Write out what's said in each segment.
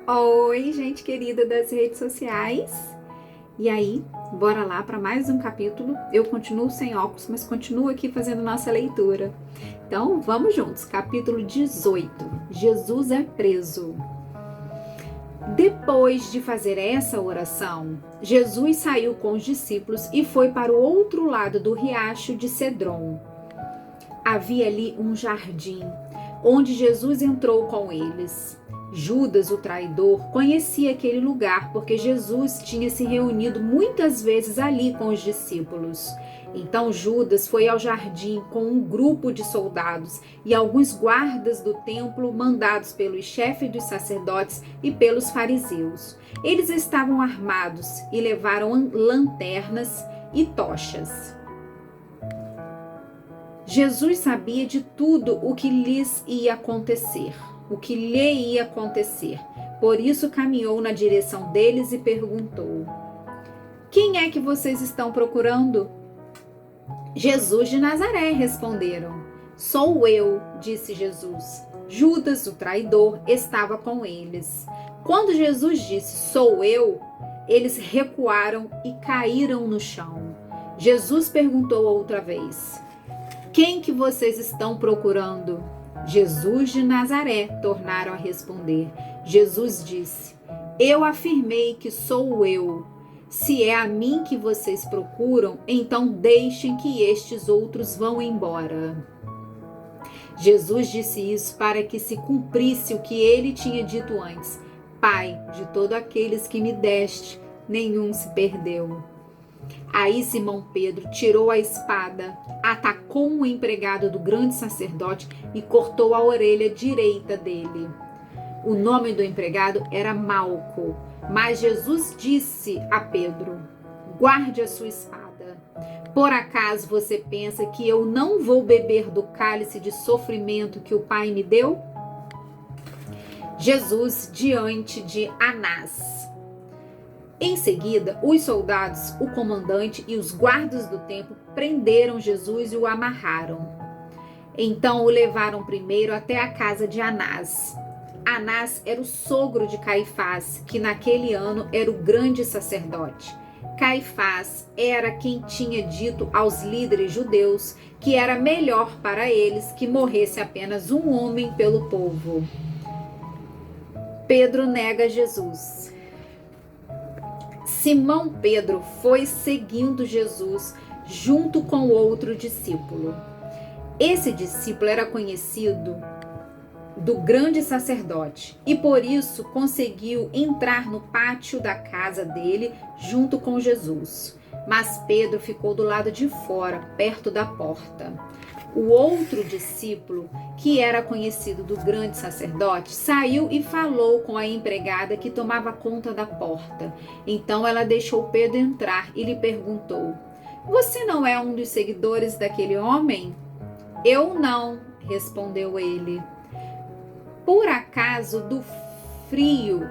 Oi, gente querida das redes sociais. E aí, bora lá para mais um capítulo. Eu continuo sem óculos, mas continuo aqui fazendo nossa leitura. Então, vamos juntos. Capítulo 18. Jesus é preso. Depois de fazer essa oração, Jesus saiu com os discípulos e foi para o outro lado do riacho de Cedron. Havia ali um jardim, onde Jesus entrou com eles. Judas, o traidor, conhecia aquele lugar porque Jesus tinha se reunido muitas vezes ali com os discípulos. Então Judas foi ao jardim com um grupo de soldados e alguns guardas do templo mandados pelos chefes dos sacerdotes e pelos fariseus. Eles estavam armados e levaram lanternas e tochas. Jesus sabia de tudo o que lhes ia acontecer, o que lhe ia acontecer. Por isso caminhou na direção deles e perguntou: Quem é que vocês estão procurando? Jesus de Nazaré, responderam. Sou eu, disse Jesus. Judas, o traidor, estava com eles. Quando Jesus disse sou eu, eles recuaram e caíram no chão. Jesus perguntou outra vez: Quem que vocês estão procurando? Jesus de Nazaré, tornaram a responder. Jesus disse: Eu afirmei que sou eu. Se é a mim que vocês procuram, então deixem que estes outros vão embora. Jesus disse isso para que se cumprisse o que ele tinha dito antes: Pai, de todos aqueles que me deste, nenhum se perdeu. Aí Simão Pedro tirou a espada, atacou um empregado do grande sacerdote e cortou a orelha direita dele. O nome do empregado era Malco, mas Jesus disse a Pedro: Guarde a sua espada. Por acaso você pensa que eu não vou beber do cálice de sofrimento que o Pai me deu? Jesus diante de Anás. Em seguida, os soldados, o comandante e os guardas do templo prenderam Jesus e o amarraram. Então o levaram primeiro até a casa de Anás. Anás era o sogro de Caifás, que naquele ano era o grande sacerdote. Caifás era quem tinha dito aos líderes judeus que era melhor para eles que morresse apenas um homem pelo povo. Pedro nega Jesus. Simão Pedro foi seguindo Jesus junto com outro discípulo. Esse discípulo era conhecido do grande sacerdote e por isso conseguiu entrar no pátio da casa dele junto com Jesus. Mas Pedro ficou do lado de fora, perto da porta. O outro discípulo, que era conhecido do grande sacerdote, saiu e falou com a empregada que tomava conta da porta. Então ela deixou Pedro entrar e lhe perguntou: Você não é um dos seguidores daquele homem? Eu não, respondeu ele. Por causa do frio,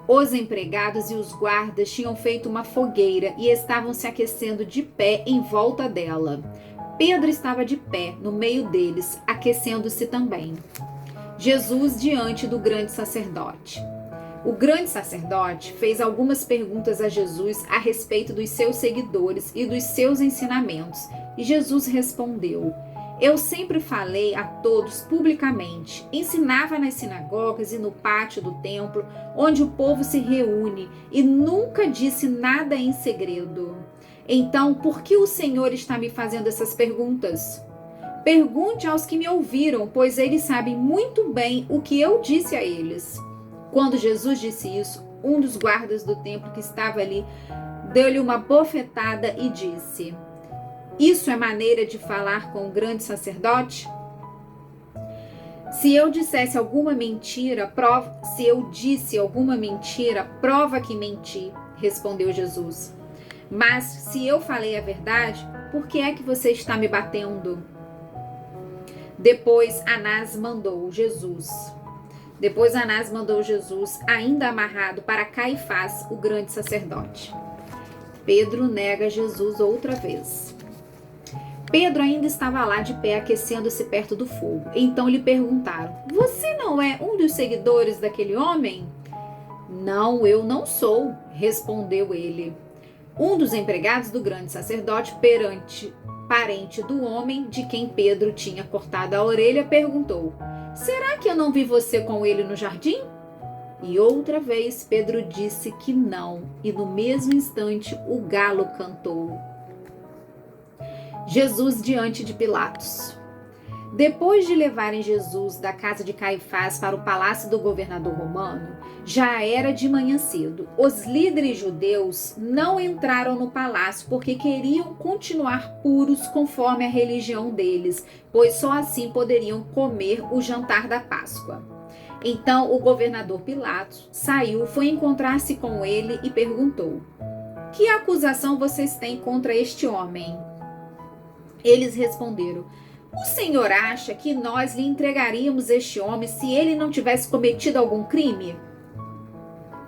os empregados e os guardas tinham feito uma fogueira e estavam se aquecendo de pé em volta dela. Pedro estava de pé no meio deles, aquecendo-se também. Jesus diante do grande sacerdote. O grande sacerdote fez algumas perguntas a Jesus a respeito dos seus seguidores e dos seus ensinamentos, e Jesus respondeu: Eu sempre falei a todos publicamente, ensinava nas sinagogas e no pátio do templo, onde o povo se reúne, e nunca disse nada em segredo. Então, por que o Senhor está me fazendo essas perguntas? Pergunte aos que me ouviram, pois eles sabem muito bem o que eu disse a eles. Quando Jesus disse isso, um dos guardas do templo que estava ali deu-lhe uma bofetada e disse: Isso é maneira de falar com o grande sacerdote? Se eu disse alguma mentira, prova que menti, respondeu Jesus. Mas se eu falei a verdade, por que é que você está me batendo? Depois Anás mandou Jesus, ainda amarrado, para Caifás, o grande sacerdote. Pedro nega Jesus outra vez. Pedro ainda estava lá de pé, aquecendo-se perto do fogo. Então lhe perguntaram: Você não é um dos seguidores daquele homem? Não, eu não sou, respondeu ele. Um dos empregados do grande sacerdote, parente do homem de quem Pedro tinha cortado a orelha, perguntou: Será que eu não vi você com ele no jardim? E outra vez Pedro disse que não, e no mesmo instante o galo cantou. Jesus diante de Pilatos. Depois de levarem Jesus da casa de Caifás para o palácio do governador romano, já era de manhã cedo. Os líderes judeus não entraram no palácio porque queriam continuar puros conforme a religião deles, pois só assim poderiam comer o jantar da Páscoa. Então o governador Pilatos saiu, foi encontrar-se com ele e perguntou: Que acusação vocês têm contra este homem? Eles responderam: O senhor acha que nós lhe entregaríamos este homem se ele não tivesse cometido algum crime?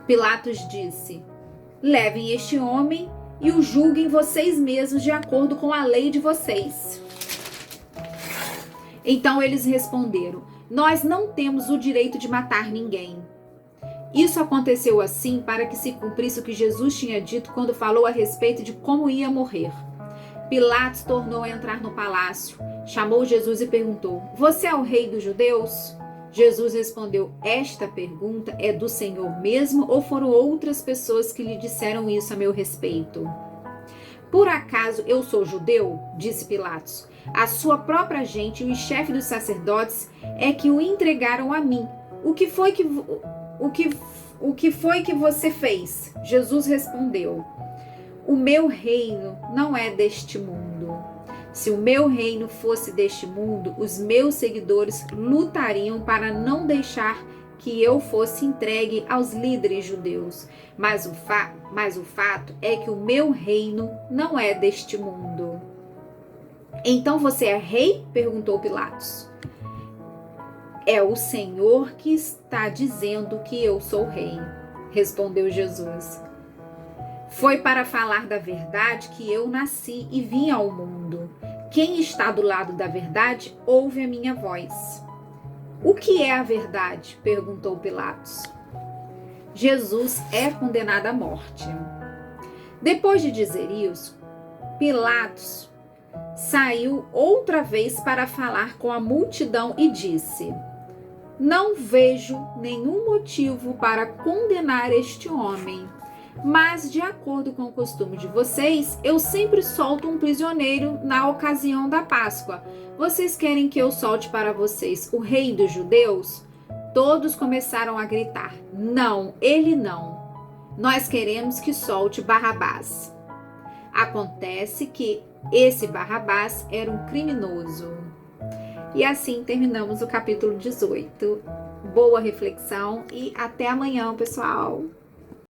Pilatos disse: Levem este homem e o julguem vocês mesmos de acordo com a lei de vocês. Então eles responderam: Nós não temos o direito de matar ninguém. Isso aconteceu assim para que se cumprisse o que Jesus tinha dito quando falou a respeito de como ia morrer. Pilatos tornou a entrar no palácio, chamou Jesus e perguntou: Você é o rei dos judeus? Jesus respondeu: Esta pergunta é do Senhor mesmo ou foram outras pessoas que lhe disseram isso a meu respeito? Por acaso eu sou judeu? Disse Pilatos. A sua própria gente e o chefe dos sacerdotes é que o entregaram a mim. O que foi que você fez? Jesus respondeu: O meu reino não é deste mundo. Se o meu reino fosse deste mundo, os meus seguidores lutariam para não deixar que eu fosse entregue aos líderes judeus. Mas o fato é que o meu reino não é deste mundo. Então você é rei? Perguntou Pilatos. É o Senhor que está dizendo que eu sou rei, respondeu Jesus. Foi para falar da verdade que eu nasci e vim ao mundo. Quem está do lado da verdade ouve a minha voz. O que é a verdade? Perguntou Pilatos. Jesus é condenado à morte. Depois de dizer isso, Pilatos saiu outra vez para falar com a multidão e disse: Não vejo nenhum motivo para condenar este homem. Mas, de acordo com o costume de vocês, eu sempre solto um prisioneiro na ocasião da Páscoa. Vocês querem que eu solte para vocês o rei dos judeus? Todos começaram a gritar: Não, ele não. Nós queremos que solte Barrabás. Acontece que esse Barrabás era um criminoso. E assim terminamos o capítulo 18. Boa reflexão e até amanhã, pessoal!